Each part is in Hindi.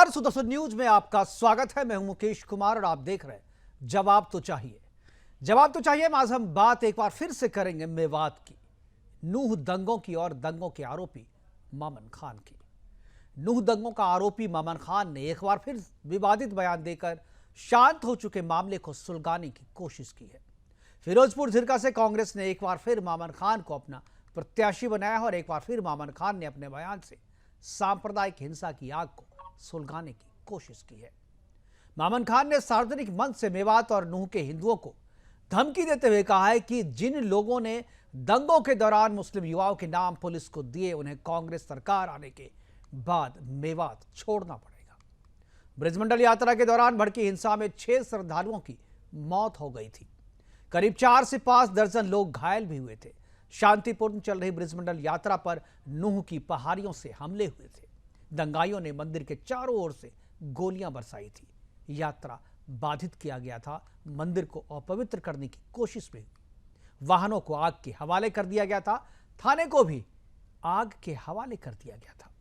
सुदर्शन न्यूज में आपका स्वागत है। मैं हूं मुकेश कुमार और आप देख रहे हैं जवाब तो चाहिए। जवाब तो चाहिए में आज हम बात एक बार फिर से करेंगे मेवात की, नूह दंगों की और दंगों के आरोपी मामन खान की। नूह दंगों का आरोपी मामन खान ने एक बार फिर विवादित बयान देकर शांत हो चुके मामले को सुलगाने की कोशिश की है। फिरोजपुर झिरका से कांग्रेस ने एक बार फिर मामन खान को अपना प्रत्याशी बनाया और एक बार फिर मामन खान ने अपने बयान से सांप्रदायिक हिंसा की आग को सुलगाने की कोशिश की है। मामन खान ने सार्वजनिक मंच से मेवात और नूह के हिंदुओं को धमकी देते हुए कहा है कि जिन लोगों ने दंगों के दौरान मुस्लिम युवाओं के नाम पुलिस को दिए, उन्हें कांग्रेस सरकार आने के बाद मेवात छोड़ना पड़ेगा। ब्रजमंडल यात्रा के दौरान भड़की हिंसा में 6 श्रद्धालुओं की मौत हो गई थी। करीब 4 से 5 दर्जन लोग घायल भी हुए थे। शांतिपूर्ण चल रही ब्रजमंडल यात्रा पर नूह की पहाड़ियों से हमले हुए थे। दंगाइयों ने मंदिर के चारों ओर से गोलियां बरसाई थी। यात्रा बाधित किया गया था। मंदिर को अपवित्र करने की कोशिश में वाहनों को आग के हवाले कर दिया गया था। थाने को भी आग के हवाले कर दिया गया था।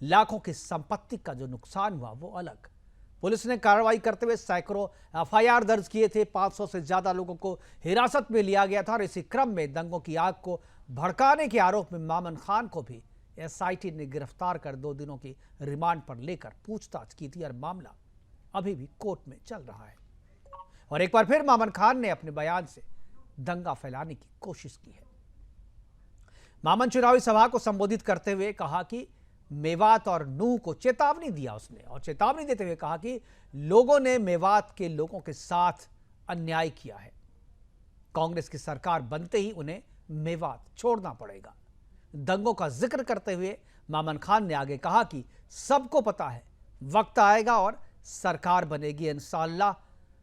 लाखों की संपत्ति का जो नुकसान हुआ वो अलग। पुलिस ने कार्रवाई करते हुए सैकड़ों एफआईआर दर्ज किए थे। 500 से ज्यादा लोगों को हिरासत में लिया गया था और इसी क्रम में दंगों की आग को भड़काने के आरोप में मामन खान को भी एसआईटी ने गिरफ्तार कर 2 दिनों की रिमांड पर लेकर पूछताछ की थी और मामला अभी भी कोर्ट में चल रहा है। और एक बार फिर मामन खान ने अपने बयान से दंगा फैलाने की कोशिश की है। मामन चुनावी सभा को संबोधित करते हुए कहा कि मेवात और नूह को चेतावनी दिया उसने, और चेतावनी देते हुए कहा कि लोगों ने मेवात के लोगों के साथ अन्याय किया है। कांग्रेस की सरकार बनते ही उन्हें मेवात छोड़ना पड़ेगा। दंगों का जिक्र करते हुए मामन खान ने आगे कहा कि सबको पता है वक्त आएगा और सरकार बनेगी इंशाअल्लाह।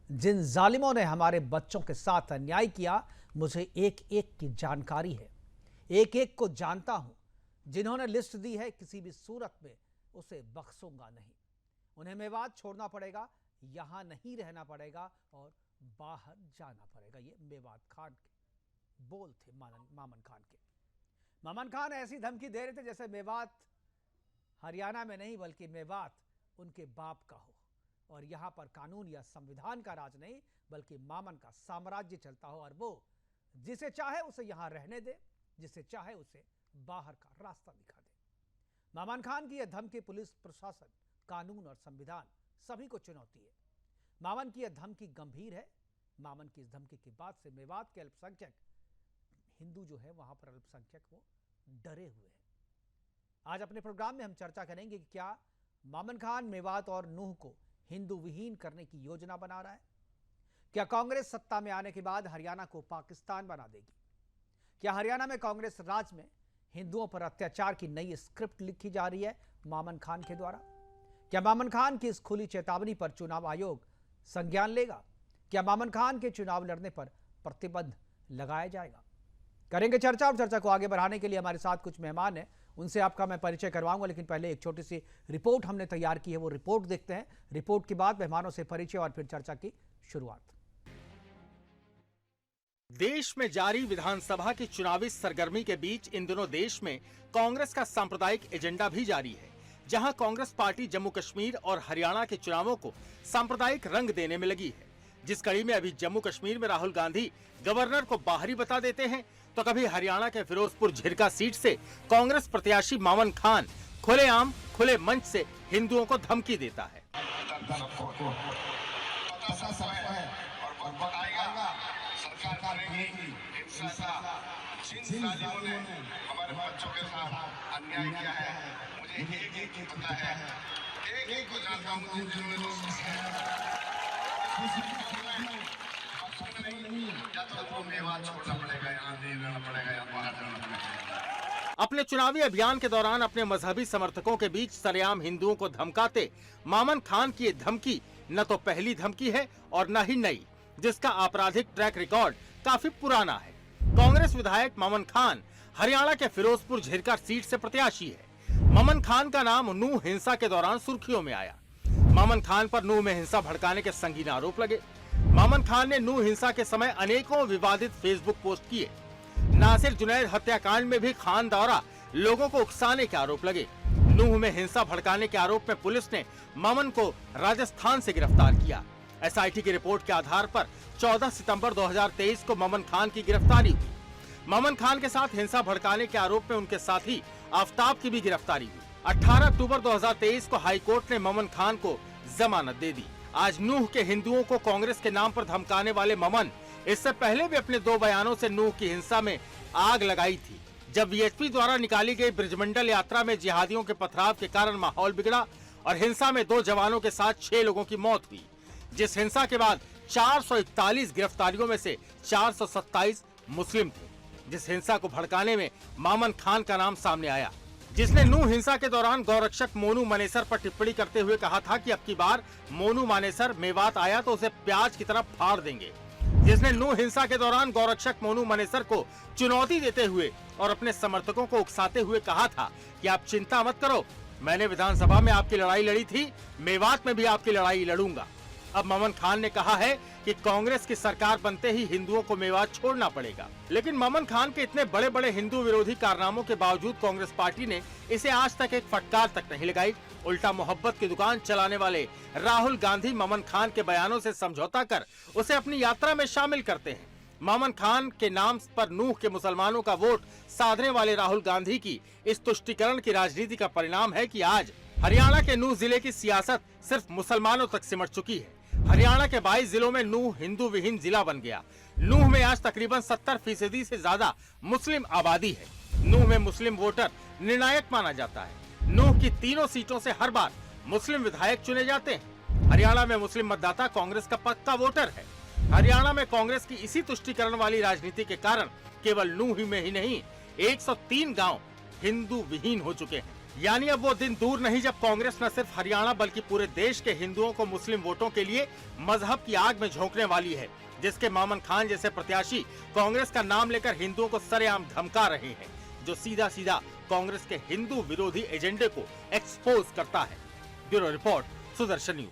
जिन जालिमों ने हमारे बच्चों के साथ अन्याय किया, मुझे एक एक की जानकारी है, एक एक को जानता हूं। जिन्होंने लिस्ट दी है, किसी भी सूरत में उसे बख्शूंगा नहीं। उन्हें मेवात छोड़ना पड़ेगा, यहां नहीं रहना पड़ेगा और बाहर जाना पड़ेगा। ये मेवात खान के बोल थे, मामन खान के। मामन खान ऐसी धमकी दे रहे थे जैसे मेवात हरियाणा में नहीं बल्कि मेवात उनके बाप का हो और यहां पर कानून या संविधान का राज नहीं बल्कि मामन का साम्राज्य चलता हो और वो जिसे चाहे उसे यहां रहने दे, जिसे चाहे उसे बाहर का रास्ता दिखा दे। मामन खान की यह धमकी पुलिस प्रशासन, कानून और संविधान सभी को चुनौती है। मामन की यह धमकी गंभीर है। मामन की इस धमकी के बाद से मेवात के अल्पसंख्यक हिंदू जो है वहां पर अल्पसंख्यक वो डरे हुए हैं। आज अपने प्रोग्राम में हम चर्चा करेंगे कि क्या मामन खान मेवात और नूह को हिंदू विहीन करने की योजना बना रहा है। क्या कांग्रेस सत्ता में आने के बाद हरियाणा को पाकिस्तान बना देगी। क्या हरियाणा में कांग्रेस राज में हिंदुओं पर अत्याचार की नई स्क्रिप्ट लिखी जा रही है मामन खान के द्वारा। क्या मामन खान की इस खुली चेतावनी पर चुनाव आयोग संज्ञान लेगा। क्या मामन खान के चुनाव लड़ने पर प्रतिबंध लगाया जाएगा। करेंगे चर्चा। और चर्चा को आगे बढ़ाने के लिए हमारे साथ कुछ मेहमान हैं, उनसे आपका मैं परिचय करवाऊंगा, लेकिन पहले एक छोटी सी रिपोर्ट हमने तैयार की है, वो रिपोर्ट देखते हैं। रिपोर्ट के बाद मेहमानों से परिचय और फिर चर्चा की शुरुआत। देश में जारी विधानसभा की चुनावी सरगर्मी के बीच इन दिनों देश में कांग्रेस का सांप्रदायिक एजेंडा भी जारी है, जहां कांग्रेस पार्टी जम्मू कश्मीर और हरियाणा के चुनावों को सांप्रदायिक रंग देने में लगी है। जिस कड़ी में अभी जम्मू कश्मीर में राहुल गांधी गवर्नर को बाहरी बता देते हैं, तो कभी हरियाणा के फिरोजपुर झिरका सीट से कांग्रेस प्रत्याशी मामन खान खुलेआम खुले मंच से हिंदुओं को धमकी देता है। जिन जालिमों ने हमारे बच्चों के साथ अन्याय किया है, मुझे एक एक पता है, एक एक को जानता हूं। अपने चुनावी अभियान के दौरान अपने मजहबी समर्थकों के बीच सरेआम हिंदुओं को धमकाते मामन खान की ये धमकी न तो पहली धमकी है और न ही नई, जिसका आपराधिक ट्रैक रिकॉर्ड काफी पुराना है। कांग्रेस विधायक मामन खान हरियाणा के फिरोजपुर झिरका सीट से प्रत्याशी है। मामन खान का नाम नूह हिंसा के दौरान सुर्खियों में आया। मामन खान पर नूह में हिंसा भड़काने के संगीन आरोप लगे। मामन खान ने नूह हिंसा के समय अनेकों विवादित फेसबुक पोस्ट किए। नासिर जुनैद हत्याकांड में भी खान द्वारा लोगों को उकसाने के आरोप लगे। नूह में हिंसा भड़काने के आरोप में पुलिस ने ममन को राजस्थान से गिरफ्तार किया। एसआईटी की रिपोर्ट के आधार पर 14 सितंबर 2023 को ममन खान की गिरफ्तारी हुई। ममन खान के साथ हिंसा भड़काने के आरोप में उनके साथी आफ्ताब की भी गिरफ्तारी हुई। 18 अक्टूबर 2023 को हाई कोर्ट ने ममन खान को जमानत दे दी। आज नूह के हिंदुओं को कांग्रेस के नाम पर धमकाने वाले ममन इससे पहले भी अपने 2 बयानों से नूह की हिंसा में आग लगाई थी। जब वीएचपी द्वारा निकाली गई ब्रिजमंडल यात्रा में जिहादियों के पथराव के कारण माहौल बिगड़ा और हिंसा में 2 जवानों के साथ 6 लोगों की मौत हुई। जिस हिंसा के बाद 441 गिरफ्तारियों में से 427 मुस्लिम थे। जिस हिंसा को भड़काने में मामन खान का नाम सामने आया, जिसने नूह हिंसा के दौरान गौरक्षक मोनू मानेसर पर टिप्पणी करते हुए कहा था कि अब की बार मोनू मानेसर मेवात आया तो उसे प्याज की तरफ फाड़ देंगे। जिसने नूह हिंसा के दौरान गौरक्षक मोनू मानेसर को चुनौती देते हुए और अपने समर्थकों को उकसाते हुए कहा था कि आप चिंता मत करो, मैंने विधानसभा में आपकी लड़ाई लड़ी थी, मेवात में भी आपकी लड़ाई लड़ूंगा। अब ममन खान ने कहा है कि कांग्रेस की सरकार बनते ही हिंदुओं को मेवात छोड़ना पड़ेगा। लेकिन ममन खान के इतने बड़े बड़े हिंदू विरोधी कारनामों के बावजूद कांग्रेस पार्टी ने इसे आज तक एक फटकार तक नहीं लगाई। उल्टा मोहब्बत की दुकान चलाने वाले राहुल गांधी ममन खान के बयानों से समझौता कर उसे अपनी यात्रा में शामिल करते हैं। ममन खान के नाम पर नूह के मुसलमानों का वोट साधने वाले राहुल गांधी की इस तुष्टीकरण की राजनीति का परिणाम है कि आज हरियाणा के नूह जिले की सियासत सिर्फ मुसलमानों तक सिमट चुकी है। हरियाणा के 22 जिलों में नूह हिंदू विहीन जिला बन गया। नूह में आज तकरीबन 70% से ज्यादा मुस्लिम आबादी है। नूह में मुस्लिम वोटर निर्णायक माना जाता है। नूह की 3 सीटों से हर बार मुस्लिम विधायक चुने जाते हैं। हरियाणा में मुस्लिम मतदाता कांग्रेस का पक्का वोटर है। हरियाणा में कांग्रेस की इसी तुष्टीकरण वाली राजनीति के कारण केवल नूह में ही नहीं 103 गांव हिंदू विहीन हो चुके हैं। यानी अब वो दिन दूर नहीं जब कांग्रेस न सिर्फ हरियाणा बल्कि पूरे देश के हिंदुओं को मुस्लिम वोटों के लिए मजहब की आग में झोंकने वाली है, जिसके मामन खान जैसे प्रत्याशी कांग्रेस का नाम लेकर हिंदुओं को सरेआम धमका रहे हैं, जो सीधा सीधा कांग्रेस के हिंदू विरोधी एजेंडे को एक्सपोज करता है। Bureau report, Sudarshan news.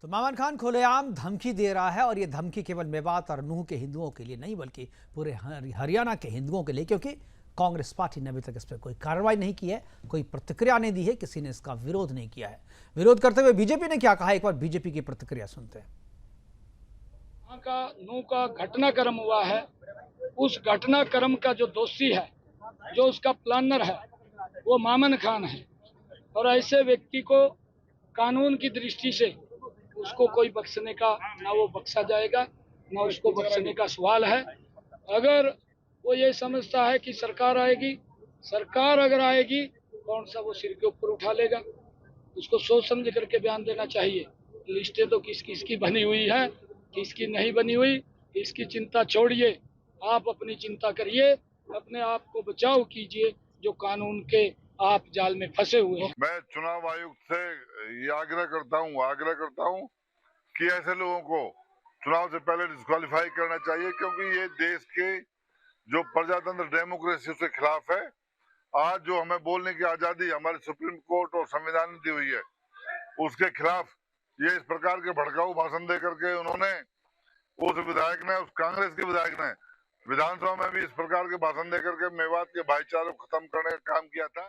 तो ममन खान खुलेआम धमकी दे रहा है और ये धमकी केवल मेवात और नूह के हिंदुओं के लिए नहीं बल्कि पूरे हरियाणा के हिंदुओं के लिए, क्योंकि कांग्रेस पार्टी ने अभी तक इस पर कोई कार्रवाई नहीं की है, कोई प्रतिक्रिया नहीं दी है, किसी ने इसका विरोध नहीं किया है। विरोध करते हुए बीजेपी ने क्या कहा, एक बार बीजेपी की प्रतिक्रिया सुनते हैं। वहाँ का नूह का घटनाक्रम हुआ है, उस घटनाक्रम का जो दोषी है, जो उसका प्लानर है, वो ममन खान है। और ऐसे व्यक्ति को कानून की दृष्टि से उसको कोई बख्शने का ना वो बख्शा जाएगा, ना उसको बख्शने का सवाल है। अगर वो ये समझता है कि सरकार आएगी, सरकार अगर आएगी कौन सा वो सिर के ऊपर उठा लेगा, उसको सोच समझ करके बयान देना चाहिए। लिस्टें तो किस किस की बनी हुई है, किसकी नहीं बनी हुई, इसकी चिंता छोड़िए, आप अपनी चिंता करिए, अपने आप को बचाव कीजिए जो कानून के आप जाल में फंसे हुए हैं। मैं चुनाव आयोग से ये आग्रह करता हूँ कि ऐसे लोगों को चुनाव से पहले डिस्क्वालीफाई करना चाहिए, क्योंकि ये देश के जो प्रजातंत्र डेमोक्रेसी के खिलाफ है। आज जो हमें बोलने की आजादी हमारे सुप्रीम कोर्ट और संविधान ने दी हुई है, उसके खिलाफ ये इस प्रकार के भड़काऊ भाषण दे करके उन्होंने, उस विधायक ने, उस कांग्रेस के विधायक ने विधानसभा में भी इस प्रकार के भाषण दे करके मेवात के भाईचारे को खत्म करने का काम किया था।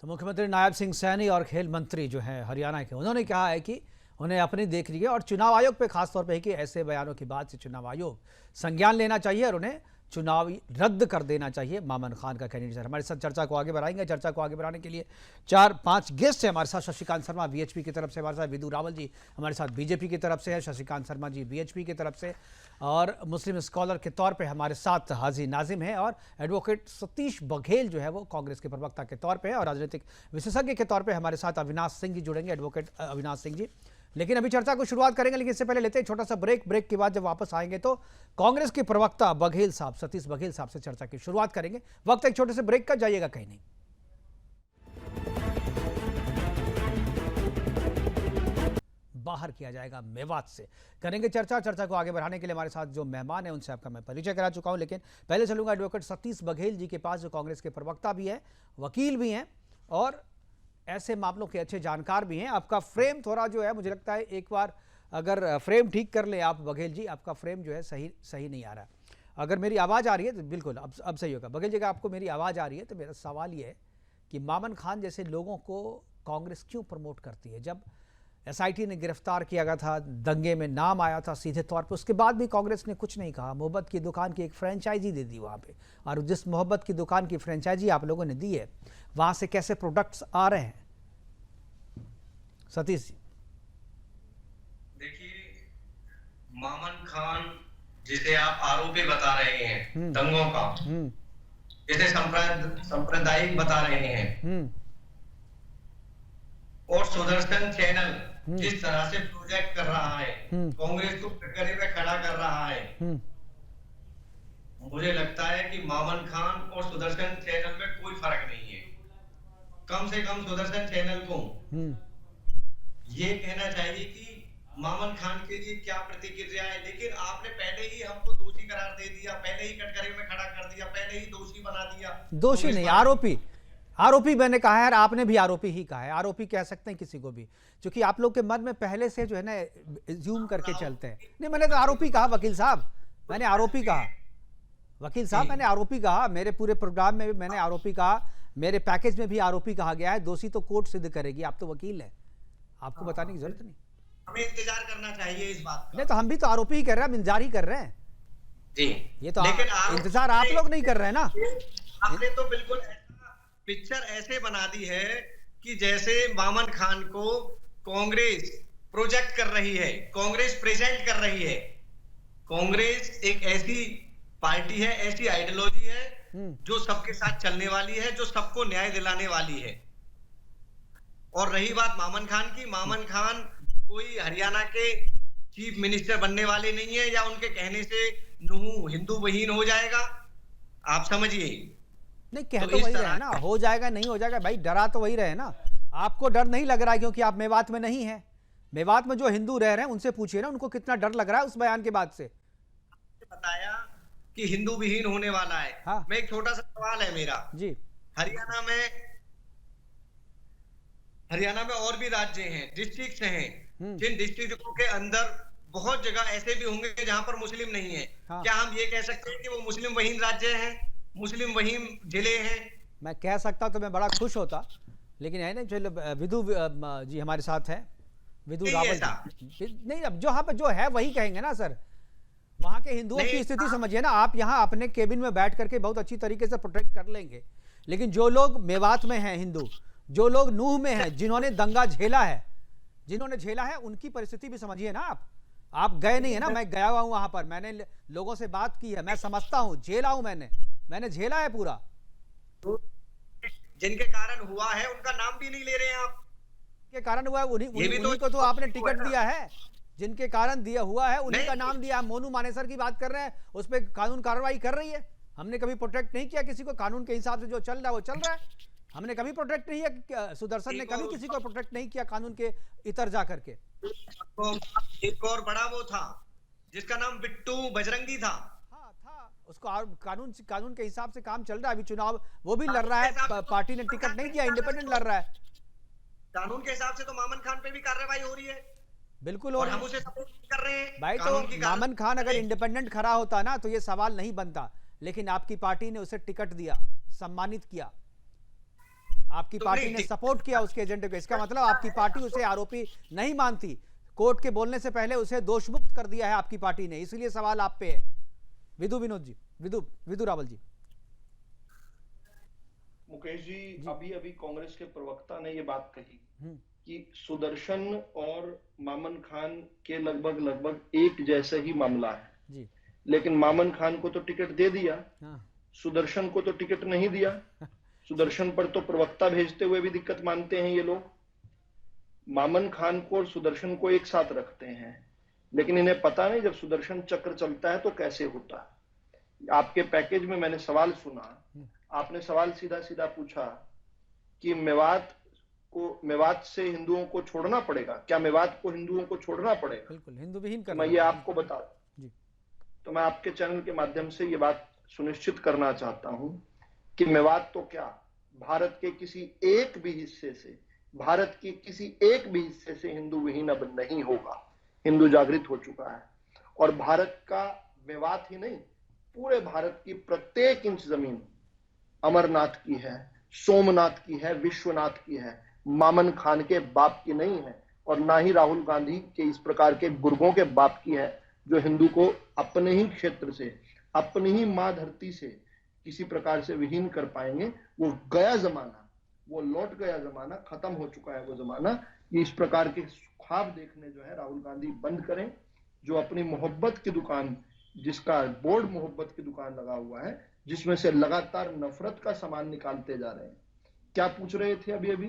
तो मुख्यमंत्री नायब सिंह सैनी और खेल मंत्री जो है हरियाणा के, उन्होंने कहा है कि उन्हें अपनी देख रही है और चुनाव आयोग पे खासतौर पे है कि ऐसे बयानों के बाद से चुनाव आयोग संज्ञान लेना चाहिए और उन्हें चुनाव रद्द कर देना चाहिए। ममन खान का कैंडिडेट हमारे साथ चर्चा को आगे बढ़ाएंगे। चर्चा को आगे बढ़ाने के लिए 4-5 गेस्ट हैं हमारे साथ। शशिकांत शर्मा वीएचपी की तरफ से हमारे साथ, विदु रावल जी हमारे साथ बीजेपी की तरफ से है, शशिकांत शर्मा जी बीएचपी की तरफ से, और मुस्लिम स्कॉलर के तौर पे हमारे साथ हाजी नाजिम है, और एडवोकेट सतीश बघेल जो है वो कांग्रेस के प्रवक्ता के तौर पर है, और राजनीतिक विशेषज्ञ के तौर पर हमारे साथ अविनाश सिंह जी जुड़ेंगे, एडवोकेट अविनाश सिंह जी। लेकिन अभी चर्चा को शुरुआत करेंगे, लेकिन इससे पहले लेते हैं छोटा सा ब्रेक। ब्रेक के बाद जब वापस आएंगे तो कांग्रेस के प्रवक्ता बघेल साहब, सतीश बघेल साहब से चर्चा की शुरुआत करेंगे। वक्त एक छोटे से ब्रेक का, जाइएगा कहीं नहीं। बाहर किया जाएगा मेवात से, करेंगे चर्चा। चर्चा को आगे बढ़ाने के लिए हमारे साथ जो मेहमान है उनसे आपका मैं परिचय करा चुका हूं, लेकिन पहले चलूंगा एडवोकेट सतीश बघेल जी के पास, जो कांग्रेस के प्रवक्ता भी है, वकील भी हैं और ऐसे मामलों के अच्छे जानकार भी हैं। आपका फ्रेम थोड़ा जो है मुझे लगता है एक बार अगर फ्रेम ठीक कर ले आप बघेल जी, आपका फ्रेम जो है सही नहीं आ रहा। अगर मेरी आवाज़ आ रही है तो बिल्कुल अब सही होगा। बघेल जी, अगर आपको मेरी आवाज़ आ रही है तो मेरा सवाल ये है कि मामन खान जैसे लोगों को कांग्रेस क्यों प्रमोट करती है? जब एसआईटी ने गिरफ्तार किया गया था, दंगे में नाम आया था सीधे तौर पर, उसके बाद भी कांग्रेस ने कुछ नहीं कहा। मोहब्बत की दुकान की एक फ्रेंचाइजी दे दी वहाँ पे, और जिस मोहब्बत की दुकान की फ्रेंचाइजी आप लोगों ने दी है, वहाँ से कैसे प्रोडक्ट्स आ रहे हैं? सतीश जी। देखिए, मामन खान जिसे आप आरोपी बता रहे हैं दंगों का, जिसे सांप्रदायिक बता रहे हैं, और सुदर्शन चैनल जिस तरह से प्रोजेक्ट कर रहा है, कांग्रेस को कटघरे में खड़ा कर रहा है, मुझे लगता है कि मामन खान और सुदर्शन चैनल में कोई फर्क नहीं है। कम से कम सुदर्शन चैनल को ये कहना चाहिए कि मामन खान के लिए क्या प्रतिक्रिया है। लेकिन आपने पहले ही हमको दोषी करार दे दिया, पहले ही कटघरे में खड़ा कर दिया, पहले ही दोषी बना दिया। दोषी नहीं, आरोपी मैंने कहा है, और आपने भी आरोपी ही कहा है। आरोपी कह सकते हैं किसी को भी, क्योंकि आप लोग के मन में पहले से जो है ना ज्यूम करके चलते हैं। नहीं, मैंने तो आरोपी कहा वकील साहब, मैंने आरोपी कहा वकील साहब, मैंने आरोपी कहा। मेरे पूरे प्रोग्राम में भी मैंने आरोपी कहा, मेरे पैकेज में भी आरोपी कहा गया है। दोषी तो कोर्ट सिद्ध करेगी, आप तो वकील है, आपको बताने की जरूरत नहीं। हमें इंतजार करना चाहिए इस बात का। नहीं तो हम भी तो आरोपी ही कर रहे हैं, इंतजार ही कर रहे हैं जी। ये तो इंतजार आप लोग नहीं कर रहे हैं ना। आपने तो बिल्कुल पिक्चर ऐसे बना दी है कि जैसे मामन खान को कांग्रेस प्रोजेक्ट कर रही है, कांग्रेस प्रेजेंट कर रही है। कांग्रेस एक ऐसी पार्टी है, ऐसी आइडियोलॉजी है जो सबके साथ चलने वाली है, जो सबको न्याय दिलाने वाली है। और रही बात मामन खान की, मामन खान कोई हरियाणा के चीफ मिनिस्टर बनने वाले नहीं है, या उनके कहने से नूह हिंदू बहीन हो जाएगा, आप समझिए। नहीं, कह तो वही रहे ना, हो जाएगा नहीं हो जाएगा, भाई डरा तो वही रहे ना। आपको डर नहीं लग रहा है क्योंकि आप मेवात में नहीं है। मेवात में जो हिंदू रह रहे हैं उनसे पूछिए ना, उनको कितना डर लग रहा है उस बयान के बाद से। बताया कि हिंदू विहीन होने वाला है। हाँ। मैं एक छोटा सा सवाल है मेरा जी। हरियाणा में और भी राज्य हैं, डिस्ट्रिक्ट हैं, जिन डिस्ट्रिक्टों के अंदर बहुत जगह ऐसे भी होंगे जहां पर मुस्लिम नहीं है। हाँ। क्या हम ये कह सकते हैं कि वो मुस्लिम वहीन राज्य हैं, मुस्लिम वहीन जिले हैं? मैं कह सकता तो मैं बड़ा खुश होता, लेकिन है ना, चलो विधु जी हमारे साथ हैं, विधु रावल जी। नहीं, अब जहाँ पे जो है वही कहेंगे ना सर। वहां के हिंदुओं की स्थिति समझिए ना आप। यहाँ अपने केबिन में बैठ करके बहुत अच्छी तरीके से प्रोटेक्ट कर लेंगे, लेकिन जो लोग मेवात में हैं हिंदू, जो लोग नूह में हैं, जिन्होंने दंगा झेला है, उनकी परिस्थिति भी समझिए ना आप गए नहीं है ना, मैं गया हुआ हूं वहां पर, मैंने लोगों से बात की है, मैं समझता हूं, झेला हूं, मैंने झेला है पूरा। जिनके कारण हुआ है उनका नाम भी नहीं ले रहे हैं आप। के कारण हुआ है उन्हीं को तो आपने टिकट दिया है, जिनके कारण दिया हुआ है उन्हीं का नाम दिया है। मोनू मानेसर की बात कर रहे हैं, उस पर कानून कार्रवाई कर रही है। हमने कभी प्रोटेक्ट नहीं किया किसी को, कानून के हिसाब से जो चल रहा है वो चल रहा है। हमने कभी प्रोटेक्ट नहीं किया, सुदर्शन ने कभी किसी को प्रोटेक्ट नहीं किया कानून के इतर जा करके। एक और बड़ा वो था जिसका नाम बिट्टू बजरंगी था। हाँ था, उसको कानून के हिसाब से काम चल रहा है। अभी चुनाव वो भी लड़ रहा है, पार्टी ने टिकट नहीं दिया, इंडिपेंडेंट लड़ रहा है। कानून के हिसाब से तो मामन खान पे भी कार्रवाई हो रही है, बिल्कुल हो रही है, हम उसे सपोर्ट कर रहे हैं भाई। तो मामन खान अगर इंडिपेंडेंट खड़ा होता ना तो ये सवाल नहीं बनता, लेकिन आपकी पार्टी ने उसे टिकट दिया, सम्मानित किया, आपकी पार्टी ने सपोर्ट किया उसके एजेंडे को। इसका मतलब आपकी पार्टी उसे आरोपी नहीं मानती, कोर्ट के बोलने से पहले उसे दोषमुक्त कर दिया है आपकी पार्टी ने, इसलिए सवाल आप पे है। विधु रावल जी। मुकेश जी, अभी कांग्रेस के प्रवक्ता ने ये बात कही कि सुदर्शन और मामन खान के लगभग एक जैसा ही मामला है जी। लेकिन मामन खान को तो टिकट दे दिया, सुदर्शन को तो टिकट नहीं दिया। सुदर्शन पर तो प्रवक्ता भेजते हुए भी दिक्कत मानते हैं ये लोग। मामन खान को और सुदर्शन को एक साथ रखते हैं, लेकिन इन्हें पता नहीं जब सुदर्शन चक्र चलता है तो कैसे होता है। आपके पैकेज में मैंने सवाल सुना, आपने सवाल सीधा सीधा पूछा कि मेवात से हिंदुओं को छोड़ना पड़ेगा क्या? मेवात को हिंदुओं को छोड़ना पड़ेगा? बिल्कुल, हिंदू विहीन करना। मैं ये आपको बता दूं, तो मैं आपके चैनल के माध्यम से ये बात सुनिश्चित करना चाहता हूं कि मेवात तो क्या, भारत के किसी एक भी हिस्से से हिंदू विहीन अब नहीं होगा। हिंदू जागृत हो चुका है। और भारत का मेवात ही नहीं, पूरे भारत की प्रत्येक इंच जमीन अमरनाथ की है, सोमनाथ की है, विश्वनाथ की है, मामन खान के बाप की नहीं है, और ना ही राहुल गांधी के इस प्रकार के बुर्गों के बाप की है, जो हिंदू को अपने ही क्षेत्र से, अपनी ही मां धरती से किसी प्रकार से विहीन कर पाएंगे। वो गया जमाना, वो लौट गया जमाना, खत्म हो चुका है वो जमाना। ये इस प्रकार के ख्वाब देखने जो है राहुल गांधी बंद करें, जो अपनी मोहब्बत की दुकान, जिसका बोर्ड मोहब्बत की दुकान लगा हुआ है, जिसमें से लगातार नफरत का सामान निकालते जा रहे हैं। क्या पूछ रहे थे अभी अभी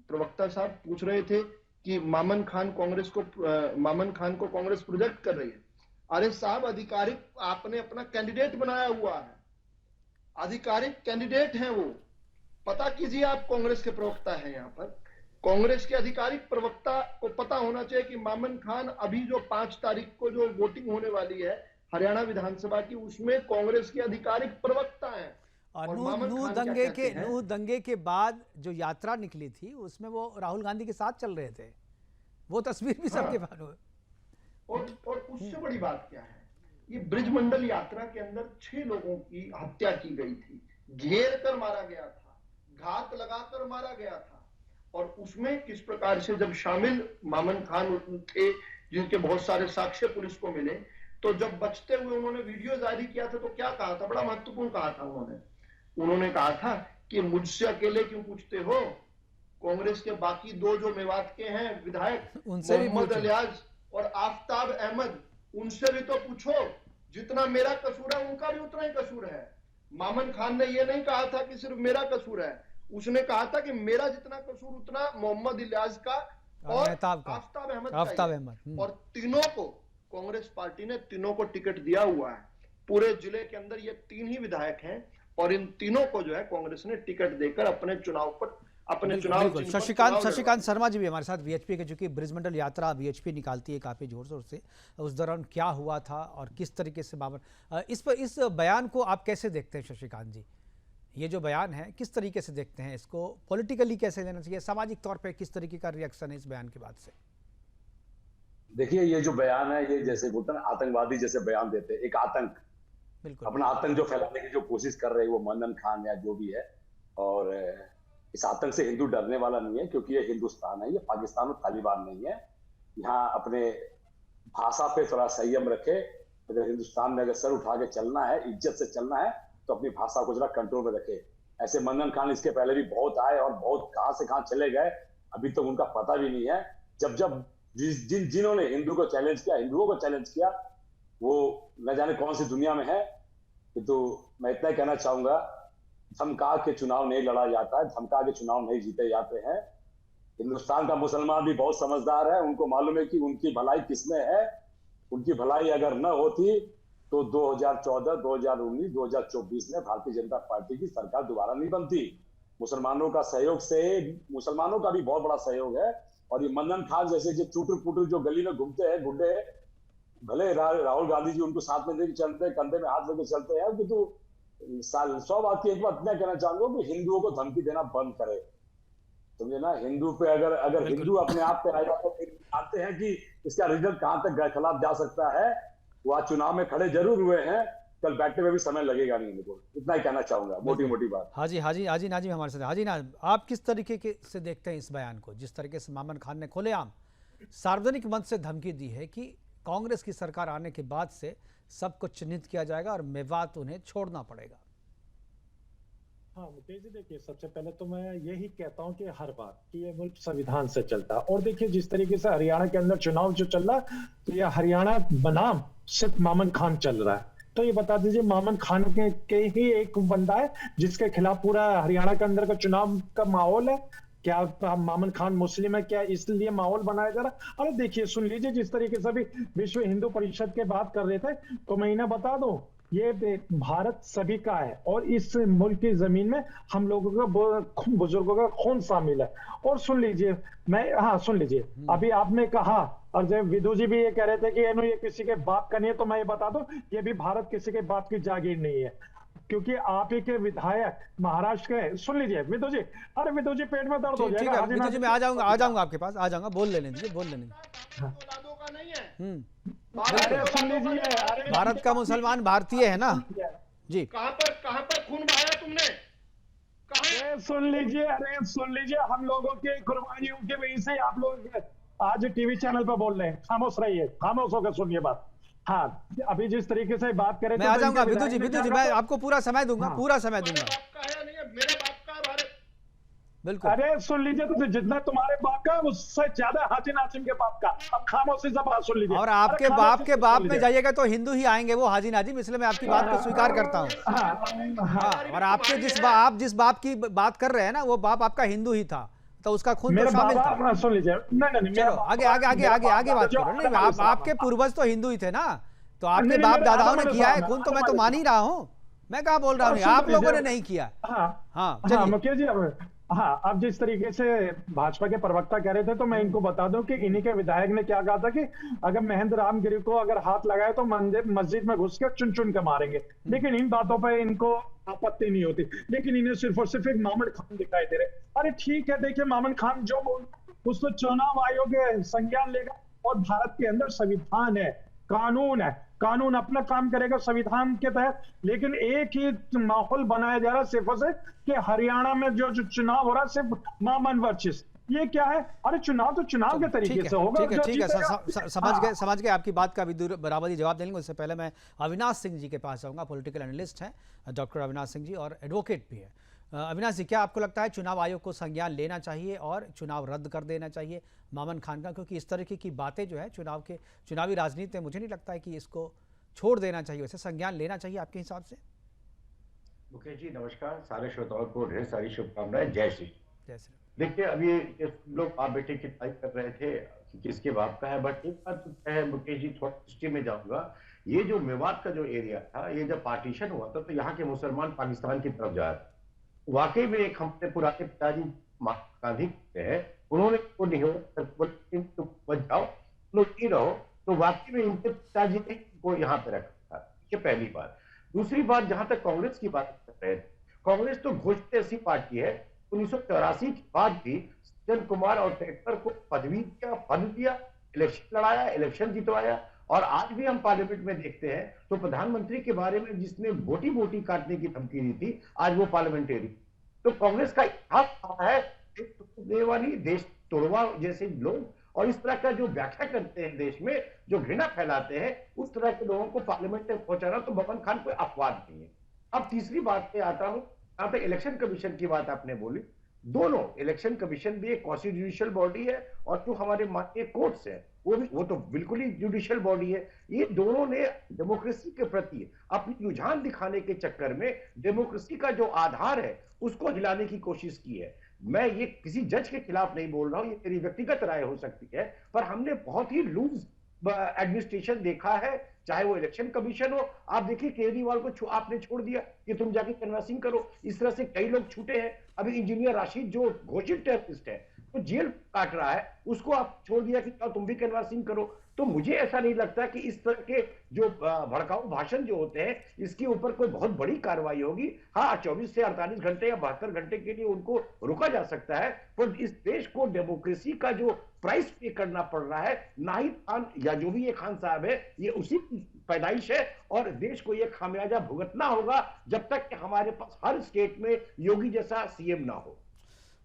प्रवक्ता साहब? पूछ रहे थे कि मामन खान को कांग्रेस प्रोजेक्ट कर रही है। अरे साहब, आधिकारिक आपने अपना कैंडिडेट बनाया हुआ है, आधिकारिक कैंडिडेट हैं वो। पता कीजिए, आप कांग्रेस के प्रवक्ता हैं यहाँ पर, कांग्रेस के आधिकारिक प्रवक्ता को पता होना चाहिए कि मामन खान अभी जो 5 तारीख को जो वोटिंग होने वाली है हरियाणा विधानसभा की, उसमें कांग्रेस के आधिकारिक प्रवक्ता हैं। और नूह दंगे के बाद जो यात्रा निकली थी उसमें वो राहुल गांधी के साथ चल रहे थे, वो तस्वीर भी सबके मालूम है। और उससे बड़ी बात क्या है, ये ब्रिजमंडल यात्रा के अंदर 6 लोगों की हत्या की गई थी, घेर कर मारा गया था, घात लगाकर मारा गया था। और उसमें किस प्रकार से जब शामिल मामन खान थे, जिनके बहुत सारे साक्ष्य पुलिस को मिले, तो जब बचते हुए उन्होंने वीडियो जारी किया था तो क्या कहा था? बड़ा महत्वपूर्ण कहा था उन्होंने कहा था कि मुझसे अकेले क्यों पूछते हो, कांग्रेस के बाकी 2 जो मेवात के हैं विधायक, मोहम्मद अलियाज और आफ्ताब अहमद, उनसे भी तो पूछो। जितना मेरा कसूर है उनका भी उतना ही कसूर है। मामन खान ने यह नहीं कहा था कि सिर्फ मेरा कसूर है, उसने कहा था कि मेरा जितना कसूर उतना मोहम्मद इलियास का और आफ्ताब अहमद। और तीनों को कांग्रेस पार्टी ने टिकट दिया हुआ है। पूरे जिले के अंदर ये 3 ही विधायक हैं, और इन तीनों को जो है कांग्रेस ने टिकट देकर अपने चुनाव शशिकांत शर्मा जी भी हमारे साथ वीएचपी के, चूंकि ब्रिजमंडल यात्रा वीएचपी निकालती है काफी जोर शोर से, उस दौरान क्या हुआ था और किस तरीके से इस बयान को आप कैसे देखते हैं शशिकांत जी? ये जो बयान है किस तरीके से देखते हैं इसको, पॉलिटिकली कैसे लेना चाहिए, सामाजिक तौर पर किस तरीके का रिएक्शन है इस बयान के बाद से? देखिए, ये जो बयान है, ये जैसे बोलते हैं आतंकवादी जैसे बयान देते हैं, एक आतंक, अपना आतंक जो फैलाने की जो कोशिश कर रहे हैं वो मामन खान या जो भी है। और इस आतंक से हिंदू डरने वाला नहीं है, क्योंकि ये हिंदुस्तान है, ये पाकिस्तान और तालिबान नहीं है। यहाँ अपने भाषा पे थोड़ा संयम रखे। अगर हिंदुस्तान में अगर सर उठा के चलना है, इज्जत से चलना है, तो अपनी भाषा को जरा कंट्रोल में रखे। ऐसे मामन खान इसके पहले भी बहुत आए और बहुत कहां से कहां चले गए, अभी तक उनका पता भी नहीं है। जब जिन्होंने हिंदू को चैलेंज किया, हिंदुओं को चैलेंज किया, वो न जाने कौन सी दुनिया में है। तो मैं इतना ही कहना चाहूंगा, धमका के चुनाव नहीं लड़ा जाता है, धमका के चुनाव नहीं जीते जाते हैं। हिंदुस्तान का मुसलमान भी बहुत समझदार है, उनको मालूम है कि उनकी भलाई किसमें है। उनकी भलाई अगर न होती तो 2014, 2019, 2024 में भारतीय जनता पार्टी की सरकार दोबारा नहीं बनती। मुसलमानों का सहयोग से, मुसलमानों का भी बहुत बड़ा सहयोग है। और ये मामन खान जैसे जो चूटर पुटर जो गली में घूमते हैं गुंडे, भले राहुल गांधी जी उनको साथ में लेके चलते हैं, कंधे में हाथ लेके चलते हैं, किंतु 100 बात की एक बात इतना कहना चाहूंगा कि हिंदुओं को धमकी देना बंद करे, समझे ना। हिंदू पे अगर हिंदू अपने आप पे आएगा तो जानते हैं कि इसका रिजल्ट कहां तक खिलाफ जा सकता है। वो आज चुनाव में खड़े जरूर हुए हैं, कल बैठने में भी समय लगेगा नहीं इनको, इतना ही कहना चाहूंगा, मोटी बात। हाजी नाजिम हमारे साथ। हाजी नाजिम, आप किस तरीके से देखते हैं इस बयान को, जिस तरीके से मामन खान ने खुलेआम सार्वजनिक मंच से धमकी दी है कि कांग्रेस की सरकार आने के बाद से सबको चिन्हित किया जाएगा और मेवात उन्हें छोड़ना पड़ेगा? हाँ मुकेश जी, देखिए सबसे पहले तो मैं यही कहता हूँ कि हर बात कि ये मुल्क संविधान से चलता है। और देखिए जिस तरीके से हरियाणा के अंदर चुनाव जो चल रहा है, तो ये हरियाणा बनाम सिर्फ मामन खान चल रहा है। तो ये बता दीजिए, मामन खान के ही एक बंदा है जिसके खिलाफ पूरा हरियाणा के अंदर का चुनाव का माहौल है। क्या मामन खान मुस्लिम है, क्या इसलिए माहौल बनाया जा रहा? अरे देखिए, सुन लीजिए, जिस तरीके से भी विश्व हिंदू परिषद के बात कर रहे थे, तो मैं इन्हें बता दूं, ये भारत सभी का है और इस मुल्क की जमीन में हम लोगों का, बुजुर्गों का खून शामिल है। और सुन लीजिए, सुन लीजिए, अभी आपने कहा, और जब विधु जी भी ये कह रहे थे कि ये किसी के बाप का नहीं है, तो मैं ये बता दूं, ये भी भारत किसी के बाप की जागीर नहीं है, क्योंकि आप ही के विधायक महाराष्ट्र के। सुन लीजिए विधु जी, अरे विधु जी पेट में दर्द हो जाएगा। विधु जी मैं आ जाऊंगा आपके पास, आ जाऊंगा, बोल लेने दीजिए। का नहीं है। भारत का मुसलमान भारतीय है ना जी। कहाँ पर खून बहाया तुमने? सुन लीजिए, हम लोगों की कुर्बानियों की वजह से आप लोग आज टीवी चैनल पर बोल रहे हैं। खामोश रहिए, खामोश होकर सुनिए बात। हाँ, अभी जिस तरीके से बात करें मैं आ जाऊंगा विद्युत जी, मैं आपको पूरा समय दूंगा, पूरा समय दूंगा। मेरे बाप का भारत। बिल्कुल। अरे सुन लीजिए, तो जितना तुम्हारे बाप का उससे ज्यादा हाजी नाजिम के बाप का। अब खामोशी से बात सुन लीजिए। और आपके बाप के बाप में जाइएगा तो हिंदू ही आएंगे, वो हाजी नाजिम, इसलिए मैं आपकी बात को स्वीकार करता हूँ। हाँ, और आपके जिस बाप की बात कर रहे हैं ना, वो बाप आपका हिंदू ही था, तो उसका खून तो शामिल था। सुन लीजिए, नहीं, चलो आगे बात करो। नहीं, आपके पूर्वज तो हिंदू ही थे ना, तो आपके बाप दादाओं ने किया है खून, तो मैं तो मान ही रहा हूँ। मैं कहाँ बोल रहा हूँ आप लोगों ने नहीं किया। हाँ मुकेश जी, अब जिस तरीके से भाजपा के प्रवक्ता कह रहे थे, तो मैं इनको बता दूं कि इन्हीं के विधायक ने क्या कहा था कि अगर महेंद्र रामगिरी को अगर हाथ लगाए तो मस्जिद में घुस के चुन चुन के मारेंगे। लेकिन इन बातों पर इनको आपत्ति नहीं होती, लेकिन इन्हें सिर्फ और सिर्फ एक मामन खान दिखाई दे रहे। अरे ठीक है, देखिए मामन खान जो उसको चुनाव आयोग संज्ञान लेगा, और भारत के अंदर संविधान है, कानून है, कानून अपना काम करेगा संविधान के तहत। लेकिन एक ही माहौल बनाया जा रहा है सिर्फ और सिर्फ कि हरियाणा में जो चुनाव हो रहा है सिर्फ मामन वर्चस्व। ये क्या है? अरे चुनाव तो चुनाव के तरीके से होगा। ठीक है, समझ गए आपकी बात का भी बराबरी जवाब देंगे। उससे पहले मैं अविनाश सिंह जी के पास जाऊंगा। पॉलिटिकल एनालिस्ट हैं डॉक्टर अविनाश सिंह जी, और एडवोकेट भी है। अविनाश जी, क्या आपको लगता है चुनाव आयोग को संज्ञान लेना चाहिए और चुनाव रद्द कर देना चाहिए मामन खान का? क्योंकि इस तरीके की बातें जो है चुनावी राजनीति में, मुझे नहीं लगता है कि इसको छोड़ देना चाहिए, वैसे संज्ञान लेना चाहिए आपके हिसाब से? मुकेश जी नमस्कार, सारे श्रोताओं को ढेर सारी शुभकामनाएं। जय श्री। देखिए, अभी लोग आप बेटे की टाइप कर रहे थे कि किसके बाप का है, बट एक बात तो है मुकेश जी, थोड़ा हिस्ट्री में जाऊंगा। ये जो मेवात का जो एरिया था, ये जब पार्टीशन हुआ था तो यहाँ के मुसलमान पाकिस्तान की तरफ जा रहे थे। वाकई में एक हमारे पुराने पिताजी महात्मा गांधी हैं, उन्होंने जाओ लोग ही रहो, तो वाकई में इनके पिताजी ने को यहाँ पे रखा था। ये पहली बात। दूसरी बात, जहां तक कांग्रेस की बात कर रहे थे, कांग्रेस तो घोषित ऐसी पार्टी है, 1984 के बाद भी सज्जन कुमार और ट्रैक्टर को पदवी दिया, पद दिया, इलेक्शन लड़ाया, इलेक्शन जितवाया, और आज भी हम पार्लियामेंट में देखते हैं तो प्रधानमंत्री के बारे में जिसने बोटी बोटी काटने की धमकी दी थी, आज वो पार्लियामेंटेरी। तो कांग्रेस का इतिहास है देवानी, देश तोड़वा जैसे लोग, और इस तरह का जो व्याख्या करते हैं देश में, जो घृणा फैलाते हैं, उस तरह के लोगों को पार्लियामेंट में पहुंचाना तो ममन खान कोई अपवाद नहीं है। अब तीसरी बात पे आता हूं, यहाँ पे इलेक्शन कमीशन की बात आपने बोली। दोनों, इलेक्शन कमीशन भी एक कॉन्स्टिट्यूशनल बॉडी है, और जो हमारे माननीय कोर्ट्स है वो तो बिल्कुल ही जुडिशियल बॉडी है। ये दोनों ने डेमोक्रेसी के प्रति अपनी रुझान दिखाने के चक्कर में डेमोक्रेसी का जो आधार है उसको हिलाने की कोशिश की है। मैं ये किसी जज के खिलाफ नहीं बोल रहा हूं, ये मेरी व्यक्तिगत राय हो सकती है, पर हमने बहुत ही लूज एडमिनिस्ट्रेशन देखा है, चाहे वो इलेक्शन कमीशन हो। आप देखिए केजरीवाल को आपने छोड़ दिया कि तुम जाके कन्वर्सिंग करो, इस तरह से कई लोग छूटे हैं। अभी इंजीनियर राशिद जो घोषित टेररिस्ट है, तो जेल काट रहा है, उसको आप छोड़ दिया कि तुम भी कन्वर्सिंग करो। तो मुझे ऐसा नहीं लगता कि इस तरह के जो भड़काऊ भाषण जो होते हैं, इसके ऊपर कोई बहुत बड़ी कार्रवाई होगी। हाँ, 24 से 48 घंटे या 72 घंटे के लिए उनको रोका जा सकता है, पर इस देश को डेमोक्रेसी का जो प्राइस पे करना पड़ रहा है, नाहिद खान या जो भी ये खान साहब है, ये उसी की पैदाइश है, और देश को ये खामियाजा भुगतना होगा जब तक कि हमारे पास हर स्टेट में योगी जैसा सीएम ना हो।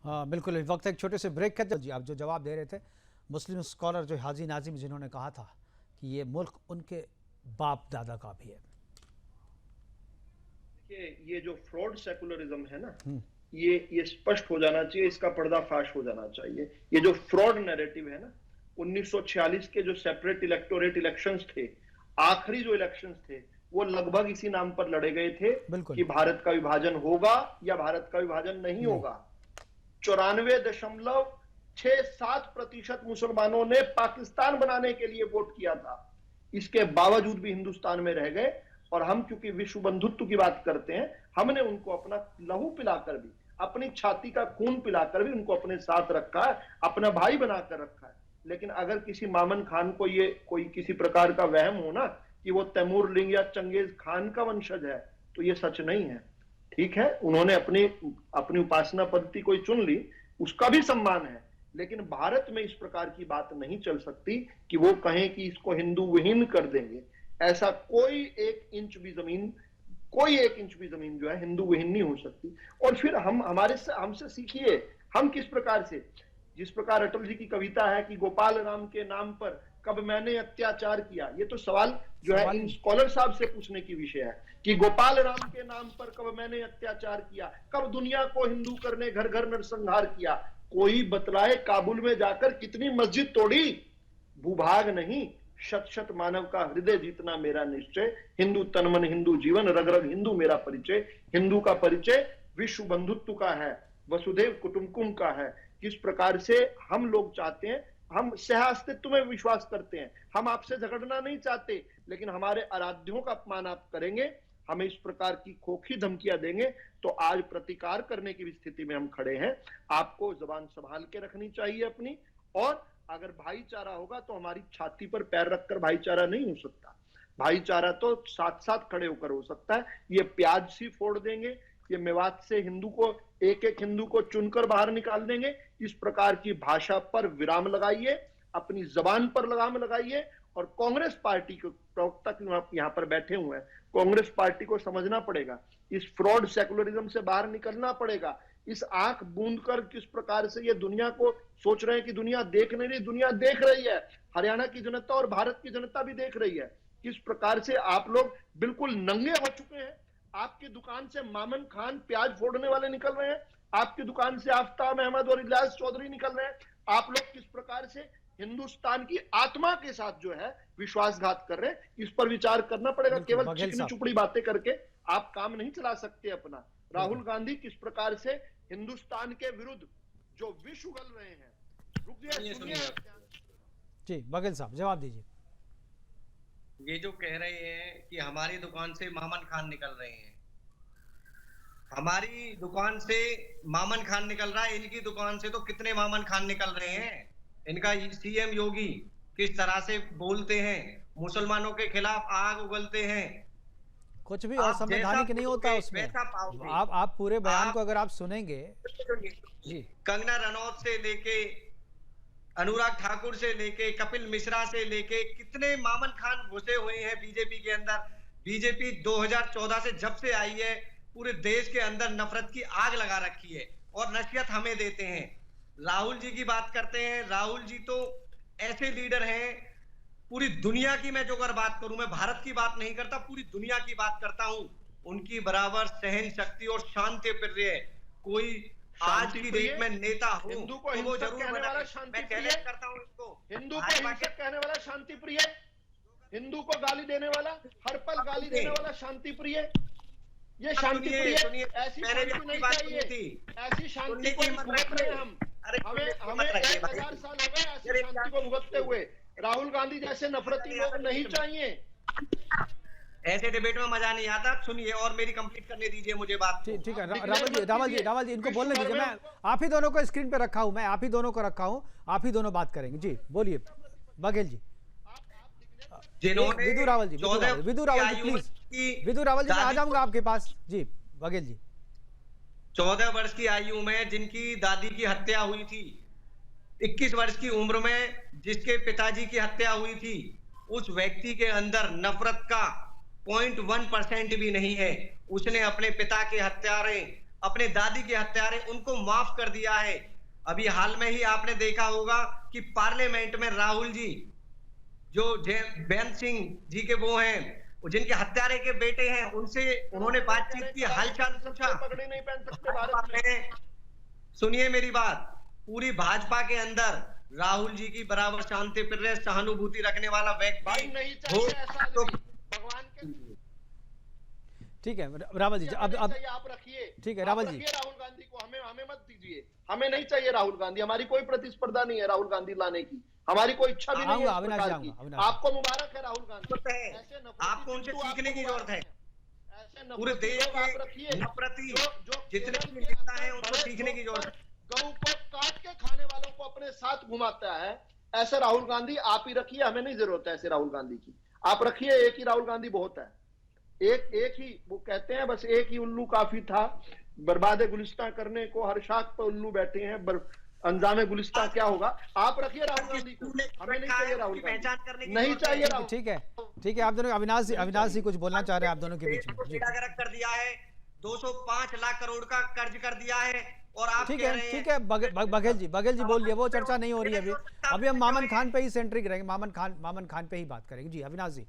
हाँ बिल्कुल। इस वक्त एक छोटे से ब्रेक का जी, आप जो जवाब दे रहे थे, मुस्लिम स्कॉलर जो हाजी नाजिम जिन्होंने कहा था कि ये मुल्क उनके बाप दादा का भी है। ये जो फ्रॉड सेकुलरिज्म है ना, ये स्पष्ट हो जाना चाहिए, इसका पर्दाफाश हो जाना चाहिए। ये जो फ्रॉड नैरेटिव है ना, 1946 के जो सेपरेट इलेक्टोरेट इलेक्शंस थे, आखिरी जो इलेक्शंस थे, वो लगभग इसी नाम पर लड़े गए थे कि भारत का विभाजन होगा या भारत का विभाजन नहीं होगा। 94.67% मुसलमानों ने पाकिस्तान बनाने के लिए वोट किया था। इसके बावजूद भी हिंदुस्तान में रह गए, और हम क्योंकि विश्व बंधुत्व की बात करते हैं, हमने उनको अपना लहू पिलाकर भी, अपनी छाती का खून पिलाकर भी उनको अपने साथ रखा है, अपना भाई बनाकर रखा है। लेकिन अगर किसी मामन खान को ये कोई किसी प्रकार का वहम हो ना कि वो तैमूर लिंग या चंगेज खान का वंशज है, तो ये सच नहीं है। ठीक है, उन्होंने अपनी उपासना पद्धति कोई चुन ली, उसका भी सम्मान है, लेकिन भारत में इस प्रकार की बात नहीं चल सकती कि वो कहें कि इसको हिंदू विहीन कर देंगे। ऐसा कोई एक इंच भी जमीन जो है हिंदू विहीन नहीं हो सकती। और फिर हमसे सीखिए, हम किस प्रकार से, जिस प्रकार अटल जी की कविता है कि गोपाल राम के नाम पर कब मैंने अत्याचार किया, ये तो सवाल जो है इन स्कॉलर साहब से पूछने की विषय है कि गोपाल राम के नाम पर कब मैंने अत्याचार किया, कब दुनिया को हिंदू करने घर घर नरसंहार किया। कोई बतलाए काबुल में जाकर कितनी मस्जिद तोड़ी, भूभाग नहीं शत शत मानव का हृदय जीतना मेरा निश्चय, हिंदू तन मन हिंदू जीवन रग रग हिंदू मेरा परिचय। हिंदू का परिचय विश्व बंधुत्व का है, वसुधैव कुटुंबकम का है। किस प्रकार से हम लोग चाहते हैं, हम सह अस्तित्व में विश्वास करते हैं, हम आपसे झगड़ना नहीं चाहते, लेकिन हमारे आराध्यों का अपमान आप करेंगे, हमें इस प्रकार की खोखी धमकियां देंगे तो आज प्रतिकार करने की स्थिति में हम खड़े हैं। आपको जबान संभाल के रखनी चाहिए अपनी, और अगर भाईचारा होगा तो हमारी छाती पर पैर रखकर भाईचारा नहीं हो सकता। भाईचारा तो साथ साथ खड़े होकर हो सकता है। ये प्याज सी फोड़ देंगे, ये मेवात से हिंदू को एक एक हिंदू को चुनकर बाहर निकाल देंगे। इस प्रकार की भाषा पर विराम लगाइए, अपनी जबान पर लगाम लगाइए। और कांग्रेस पार्टी के प्रवक्ता यहाँ पर बैठे हुए हैं, कांग्रेस पार्टी को समझना पड़ेगा, इस फ्रॉड सेकुलरिज्म से बाहर निकलना पड़ेगा। इस आंख बूंद कर किस प्रकार से ये दुनिया को सोच रहे हैं कि दुनिया देख नहीं रही, दुनिया देख रही है। हरियाणा की जनता और भारत की जनता भी देख रही है किस प्रकार से आप लोग बिल्कुल नंगे हो चुके हैं। आपकी दुकान से मामन खान प्याज फोड़ने वाले निकल रहे हैं, आपकी दुकान से आफ्ताब अहमद और इलियास चौधरी निकल रहे हैं। आप लोग किस प्रकार से हिंदुस्तान की आत्मा के साथ जो है विश्वासघात कर रहे हैं, इस पर विचार करना पड़ेगा। केवल चिकनी चुपड़ी बातें करके आप काम नहीं चला सकते अपना। राहुल गांधी किस प्रकार से हिंदुस्तान के विरुद्ध जो विष उगल रहे हैं, सुनिए जी बघेल साहब जवाब दीजिए। ये जो कह रहे हैं कि हमारी दुकान से मामन खान निकल रहे हैं, हमारी दुकान से मामन खान निकल रहा है, इनकी दुकान से तो कितने मामन खान निकल रहे हैं। इनका सीएम योगी किस तरह से बोलते हैं, मुसलमानों के खिलाफ आग उगलते हैं, कुछ भी असंवैधानिक नहीं होता उसमें। आप पूरे बयान को अगर आप सुनेंगे जी, कंगना रनौत से लेके अनुराग ठाकुर से लेके कपिल मिश्रा से लेके कितने मामन खान घुसे हुए हैं बीजेपी के अंदर। बीजेपी 2014 से जब से आई है पूरे देश के अंदर नफरत की आग लगा रखी है और नसीहत हमें देते हैं। राहुल जी की बात करते हैं, राहुल जी तो ऐसे लीडर हैं, पूरी दुनिया की मैं जो अगर बात करूं, मैं भारत की बात नहीं करता, पूरी दुनिया की बात करता हूं। उनकी बराबर सहन शक्ति और शांति प्रिय कोई आज की डेट में नेता हो हिंदू को तो वो जरूर कहने वाला शांति मैं प्रिय करता हूं इसको। हिंदू को हिंसक कहने वाला शांति प्रिय, हिंदू को गाली देने वाला, हर पल गाली देने वाला शांति प्रिय, ये शांति प्रिय। ऐसी शांति नहीं चाहिए, ऐसी शांति को भुगत रहे हम। हमें 1000 साल हो गए ऐसी शांति को भुगतते हुए। राहुल गांधी जैसे नफरती लोग नहीं चाहिए। ऐसे डिबेट में मजा नहीं आता। सुनिए और मेरी कंप्लीट करने दीजिए मुझे बात। ठीक है रावल जी इनको बोलने दीजिए। मैं आप ही दोनों को स्क्रीन पे रखा हूं, मैं आप ही दोनों को रखा हूं, आप ही दोनों बात करेंगे। जी बोलिए बघेल जी। विदु रावल जी प्लीज, विदु रावल जी मैं आ जाऊंगा आपके पास। जी बघेल जी। 14 वर्ष की आयु में जिनकी दादी की हत्या हुई थी, 21 वर्ष की उम्र में जिसके पिताजी की हत्या हुई थी, उस व्यक्ति के अंदर नफरत का 0.1% भी नहीं है। उसने अपने पिता के हत्यारे, अपने दादी के हत्यारे उनको माफ कर दिया है। अभी हाल में ही आपने देखा होगा कि पार्लियामेंट में राहुल जी जो बेन सिंह जी के वो हैं, जिनके हत्यारे के बेटे हैं, उनसे उन्होंने बातचीत की, हालचाल पूछा। नहीं पहन सकते भारत में। सुनिए मेरी बात, पूरी भाजपा के अंदर राहुल जी की बराबर शांति प्रिय सहानुभूति रखने वाला व्यक्ति नहीं चाहिए ऐसा तो भगवान के। ठीक है रावल जी, अब आप रखिए। ठीक है रावल जी, राहुल गांधी को हमें मत दीजिए, हमें नहीं चाहिए राहुल गांधी। हमारी कोई प्रतिस्पर्धा नहीं है राहुल गांधी लाने की, हमारी कोई इच्छा भी नहीं है। आपको मुबारक है राहुल गांधी, आपको उनसे सीखने की जरूरत है। पूरे देश के नफरती जितने भी नेता हैं उनको सीखने की जरूरत है। गऊ को काट के खाने वालों को अपने साथ घुमाता है ऐसे राहुल गांधी आप ही रखिए, हमें नहीं जरूरत है ऐसे राहुल गांधी की। आप रखिए, एक ही राहुल गांधी बहुत है। एक ही, वो कहते हैं बस एक ही उल्लू काफी था, बर्बाद गुलिस्तां करने को हर शाख पर उल्लू बैठे हैं, अंजाम गुलिस्ता क्या होगा। आप रखिए राहुल गांधी को, हमें नहीं चाहिए राहुल गांधी, पहचान करने की नहीं चाहिए राहुल। ठीक है आप दोनों, अविनाश जी कुछ बोलना चाह रहे हैं आप दोनों के बीच में जी। कर दिया है, 205 लाख करोड़ का कर्ज कर दिया है, और आप ठीक है बघेल जी बोलिए, वो चर्चा नहीं हो रही है अभी हम मामन खान पे ही सेंट्रिक रहेंगे, मामन खान पे ही बात करेंगे जी। अविनाश जी,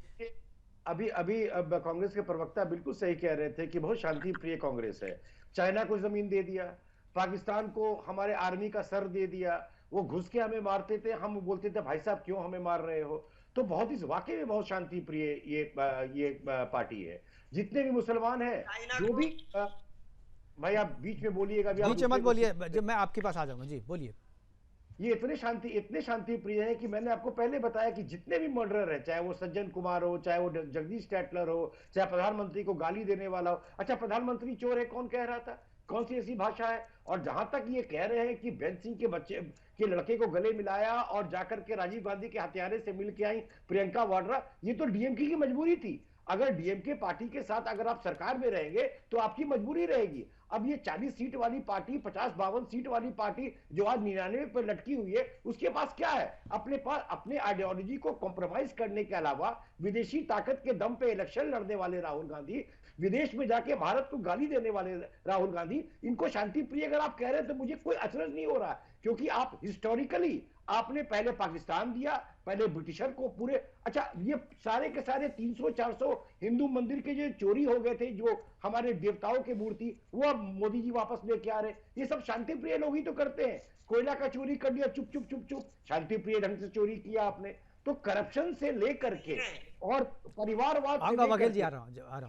अभी कांग्रेस के प्रवक्ता बिल्कुल सही कह रहे थे कि बहुत शांति प्रिय कांग्रेस है। चाइना को जमीन दे दिया, पाकिस्तान को हमारे आर्मी का सर दे दिया, वो घुस के हमें मारते थे, हम बोलते थे भाई साहब क्यों हमें मार रहे हो। तो बहुत ही वाकई में बहुत शांति प्रिय ये पार्टी है। जितने भी मुसलमान हैं, जो भी भाई आप बीच में बोलिएगा, बीच में मत बोलिए, जब मैं आपके पास आ जाऊंगा जी, बोलिए। ये इतने शांति प्रिय है कि मैंने आपको पहले बताया कि जितने भी मर्डरर है, चाहे वो सज्जन कुमार हो, चाहे वो जगदीश टैटलर हो, चाहे प्रधानमंत्री को गाली देने वाला हो। अच्छा, प्रधानमंत्री चोर है कौन कह रहा था, कौन सी ऐसी भाषा है। और जहां तक ये कह रहे हैं कि बेंच सिंह के बच्चे के लड़के को गले मिलाया और जाकर के राजीव गांधी के हत्यारे से मिल के आई प्रियंका वाड्रा, ये तो डीएमके की मजबूरी थी। अगर डीएमके पार्टी के साथ अगर आप सरकार में रहेंगे तो आपकी मजबूरी रहेगी। अब ये 40 सीट वाली पार्टी, 50-52 सीट वाली पार्टी जो आज 99 पर लटकी हुई है, उसके पास क्या है? अपने पास अपने आइडियोलॉजी को कॉम्प्रोमाइज करने के अलावा विदेशी ताकत के दम पे इलेक्शन लड़ने वाले राहुल गांधी, विदेश में जाके भारत को गाली देने वाले राहुल गांधी, इनको शांति प्रिय अगर आप कह रहे हैं तो मुझे कोई अचरज नहीं हो रहा, क्योंकि आप हिस्टोरिकली आपने पहले पाकिस्तान दिया, पहले ब्रिटिशर को पूरे। अच्छा, ये सारे के सारे 300-400 हिंदू मंदिर के जो चोरी हो गए थे, जो हमारे देवताओं की मूर्ति, वो अब मोदी जी वापस लेके आ रहे। ये सब शांति प्रिय लोग ही तो करते हैं। कोयला का चोरी कर लिया, चुप चुप चुप चुप, शांति प्रिय ढंग से चोरी किया आपने। तो करप्शन से लेकर के और परिवारवाद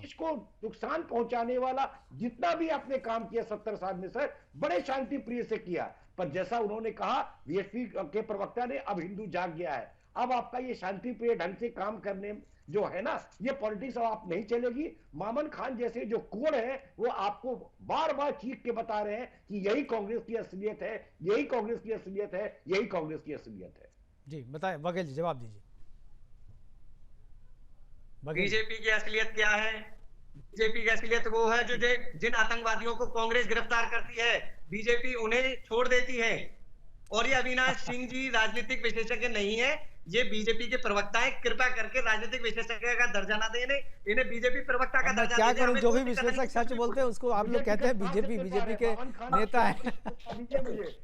इसको नुकसान पहुंचाने वाला जितना भी आपने काम किया 70 साल में, सर बड़े शांति प्रिय से किया। पर जैसा उन्होंने कहा, बीएसपी के प्रवक्ता ने, अब हिंदू जाग गया है। अब आपका ये शांति प्रिय ढंग से काम करने जो है ना, ये पॉलिटिक्स अब आप नहीं चलेगी। मामन खान जैसे जो कोड़ है, वो आपको बार बार चीख के बता रहे हैं कि यही कांग्रेस की असलियत है, यही कांग्रेस की असलियत है, यही कांग्रेस की असलियत है। जी बताएं बघेल जी, जवाब दीजिए। बीजेपी की असलियत क्या है? बीजेपी की असलियत वो है जो जिन आतंकवादियों को कांग्रेस गिरफ्तार करती है, बीजेपी उन्हें छोड़ देती है। और ये अविनाश सिंह जी राजनीतिक विशेषज्ञ नहीं है, ये बीजेपी के प्रवक्ता है। कृपया करके राजनीतिक विशेषज्ञ का दर्जा ना देने, इन्हें बीजेपी प्रवक्ता का दर्जा क्या करूं, जो भी विशेषज्ञ सच बोलते हैं उसको आप लोग कहते हैं बीजेपी के नेता है।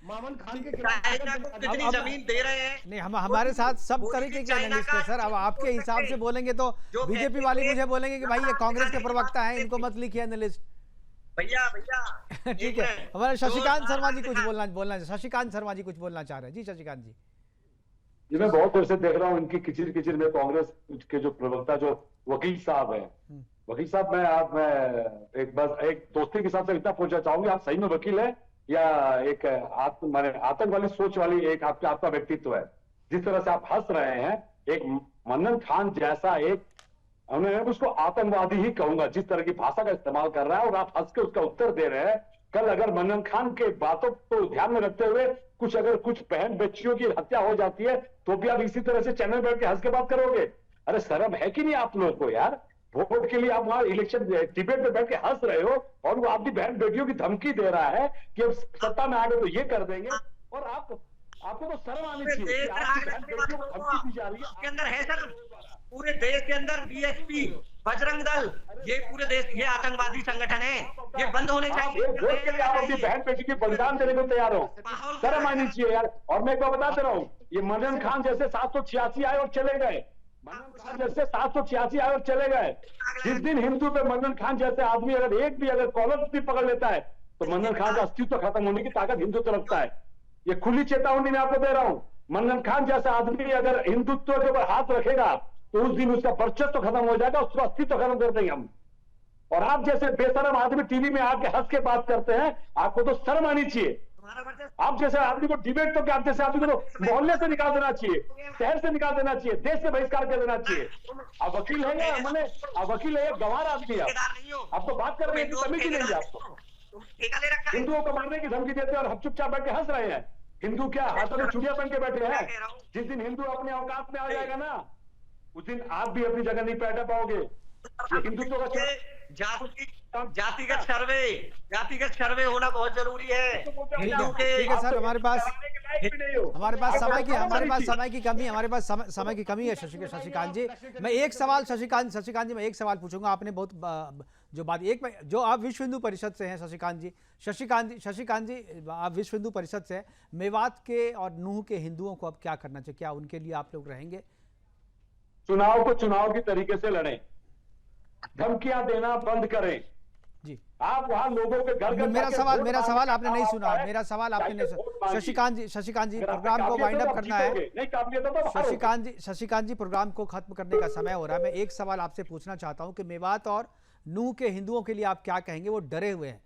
मामन खान के कितनी जमीन दे रहे हैं? नहीं, हम हमारे साथ सब तरीके के एनालिस्ट है सर। अब आपके हिसाब से बोलेंगे तो बीजेपी वाले मुझे बोलेंगे कि भाई ये कांग्रेस के प्रवक्ता हैं, इनको मत लिखिए एनालिस्ट। भैया ठीक है, हमारे शशिकांत शर्मा जी कुछ बोलना शशिकांत शर्मा जी कुछ बोलना चाह रहे हैं जी। शशिकांत जी, जी मैं बहुत देर से देख रहा हूँ इनकी किचिर में कांग्रेस के जो प्रवक्ता जो वकील साहब हैं, वकील साहब मैं एक दोस्ती के साथ इतना पूछना चाहूंगी, आप सही में वकील है या एक आतंकवादी सोच वाली एक आपका व्यक्तित्व है? जिस तरह से आप हंस रहे हैं, एक मन्नन खान जैसा मैं उसको आतंकवादी ही कहूंगा, जिस तरह की भाषा का इस्तेमाल कर रहा है, और आप हंस के उसका उत्तर दे रहे हैं। कल अगर मन्नन खान के बातों को ध्यान में रखते हुए कुछ बहन बच्चियों की हत्या हो जाती है तो भी आप इसी तरह से चैनल बैठ के हंस के बात करोगे? अरे शर्म है कि नहीं आप लोगों को यार? वोट के लिए आप वहां इलेक्शन डिबेट में बैठ के हंस रहे हो, और वो आपकी बहन बेटियों की धमकी दे रहा है कि अब सत्ता में आ गए तो ये कर देंगे, और आपको तो शर्म आनी चाहिए। धमकी दी जा रही है अंदर है सर, पूरे देश के अंदर बीएसपी, बजरंग दल, ये पूरे देश ये आतंकवादी संगठन है, ये बंद होने चाहिए। आप अपनी बहन बेटी की बलिदान देने को तैयार हो, शर्म आनी चाहिए यार। और मैं एक बार बताते रहा हूँ, ये मन्नन खान जैसे 786 आए और चले गए, मन्नन खान जैसे 786 आए और चले गए। जिस दिन हिंदू पे मन्नन खान जैसे आदमी अगर कॉलर भी पकड़ लेता है तो मन्नन खान का अस्तित्व खत्म होने की ताकत हिंदुत्व रखता है। ये खुली चेतावनी मैं आपको दे रहा हूँ। मन्नन खान जैसा आदमी अगर हिंदुत्व के ऊपर हाथ रखेगा तो उस दिन उसका वर्चस्व खत्म हो जाएगा, उसका अस्तित्व खत्म कर देंगे हम। और आप जैसे बेशरम आदमी टीवी में आके हंस के बात करते हैं, आपको तो शर्म आनी चाहिए। आप जैसे आदमी को डिबेट तो क्या, आप जैसे आदमी को मोहल्ले से निकाल देना चाहिए, शहर से निकाल देना चाहिए, देश से बहिष्कार कर देना चाहिए। आप वकील है या मैंने आप वकील है, गंवार आदमी आप तो बात कर रहे हैं, समझ नहीं है आपको। हिंदुओं को मारने की धमकी देते हैं और हम चुपचाप बैठ के हंस रहे हैं। हिंदू क्या हाथों में चूड़ियां बन के बैठे हैं? जिस दिन हिंदू अपने औकात में आ जाएगा ना, उस दिन आप भी अपनी जगह नहीं बैठ पाओगे। ये हिंदुत्व का जातिगत सर्वे होना बहुत जरूरी है। ठीक है सर, हमारे पास समय की कमी है शशिकांत जी। मैं एक सवाल शशिकांत जी, मैं एक सवाल पूछूंगा। आपने बहुत जो बात जो आप विश्व हिंदू परिषद से हैं शशिकांत जी, आप विश्व हिंदू परिषद से हैं, मेवात के और नूह के हिंदुओं को अब क्या करना चाहिए? क्या उनके लिए आप लोग रहेंगे? चुनाव को चुनाव की तरीके से लड़ें, धमकियां देना बंद करें जी। आप वहां लोगों के घर मेरा सवाल आपने नहीं सुना। मेरा सवाल आपने नहीं सुना। शशिकांत जी प्रोग्राम को वाइंड अप करना है। शशिकांत जी प्रोग्राम को खत्म करने का समय हो रहा है। मैं एक सवाल आपसे पूछना चाहता हूं कि मेवात और नूह के हिंदुओं के लिए आप क्या कहेंगे? वो डरे हुए हैं।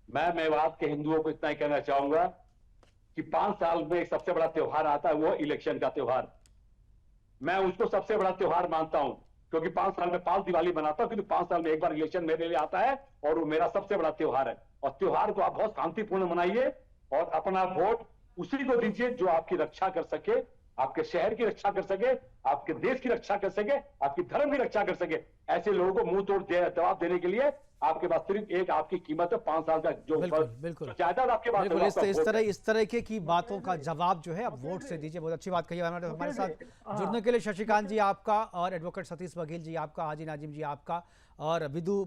मैं मेवात के हिंदुओं को इतना ही कहना चाहूंगा कि 5 साल में एक सबसे बड़ा त्योहार आता है, वो इलेक्शन का त्योहार। मैं उसको सबसे बड़ा त्योहार मानता हूं, क्योंकि 5 साल में 5 दिवाली मनाता हूं, क्योंकि 5 साल में एक बार इलेक्शन मेरे लिए आता है और वो मेरा सबसे बड़ा त्योहार है। और त्योहार को आप बहुत शांतिपूर्ण मनाइए और अपना वोट उसी को दीजिए जो आपकी रक्षा कर सके, आपके शहर की रक्षा कर सके, आपके देश की रक्षा कर सके, आपकी धर्म की रक्षा कर सके। ऐसे लोगों को मुंह तोड़ जवाब देने के लिए आपके पास सिर्फ एक आपकी कीमत है 5 साल का जो बिल्कुल जायदाद आपके पास। इस तरह की बातों का जवाब जो है अब वोट से दीजिए। बहुत अच्छी बात कही। हमारे साथ जुड़ने के लिए शशिकांत जी आपका, और एडवोकेट सतीश बघेल जी आपका, हाजी नाजिम जी आपका, और विदु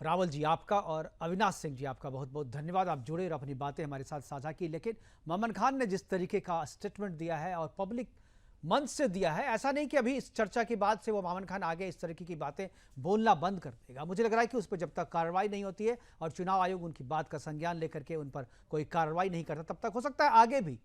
रावल जी आपका, और अविनाश सिंह जी आपका बहुत बहुत धन्यवाद। आप जुड़े और अपनी बातें हमारे साथ साझा की। लेकिन मामन खान ने जिस तरीके का स्टेटमेंट दिया है और पब्लिक मंच से दिया है, ऐसा नहीं कि अभी इस चर्चा के बाद से वो मामन खान आगे इस तरीके की बातें बोलना बंद कर देगा। मुझे लग रहा है कि उस पर जब तक कार्रवाई नहीं होती है और चुनाव आयोग उनकी बात का संज्ञान लेकर के उन पर कोई कार्रवाई नहीं करता, तब तक हो सकता है आगे भी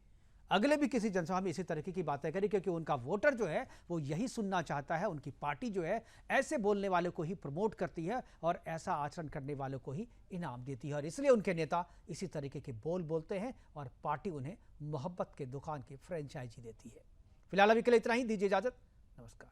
अगले भी किसी जनसभा में इसी तरीके की बातें करें, क्योंकि उनका वोटर जो है वो यही सुनना चाहता है। उनकी पार्टी जो है ऐसे बोलने वाले को ही प्रमोट करती है और ऐसा आचरण करने वालों को ही इनाम देती है, और इसलिए उनके नेता इसी तरीके के बोल बोलते हैं और पार्टी उन्हें मोहब्बत के दुकान की फ्रेंचाइजी देती है। फिलहाल अभी के लिए इतना ही, दीजिए इजाजत, नमस्कार।